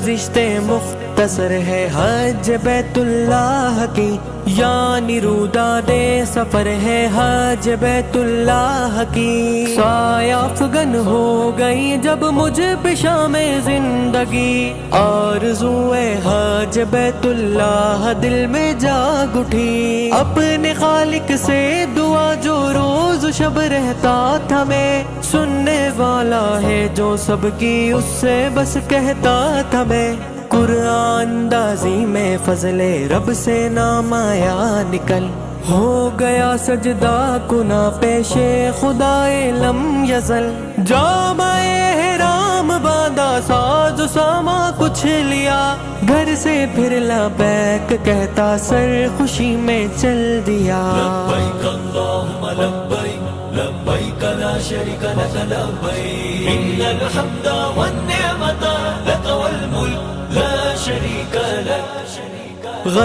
گزشتے مختصر ہے حج بیت اللہ کی، یعنی روداد سفر ہے حج بیت اللہ کی۔ سایہ افغن ہو گئی جب مجھ پہ شام زندگی، آرزوئے حج بیت اللہ دل میں جاگ اٹھی۔ اپنے خالق سے دعا جو روز شب رہتا تھا میں، سننے والا ہے جو سب کی اس سے بس کہتا تھا میں۔ قرآن اندازی میں فضل رب سے نام آیا نکل، ہو گیا سجدہ کنا پیش خدائے لم یزل۔ جامع احرام باندھا ساز و ساما کچھ لیا، گھر سے پھر لبیک کہتا سر خوشی میں چل دیا۔ لبیک اللہم لبیک لبیک لا شریک لک لبیک، ان الحمد والنعمت لک والملک لا شریک لک۔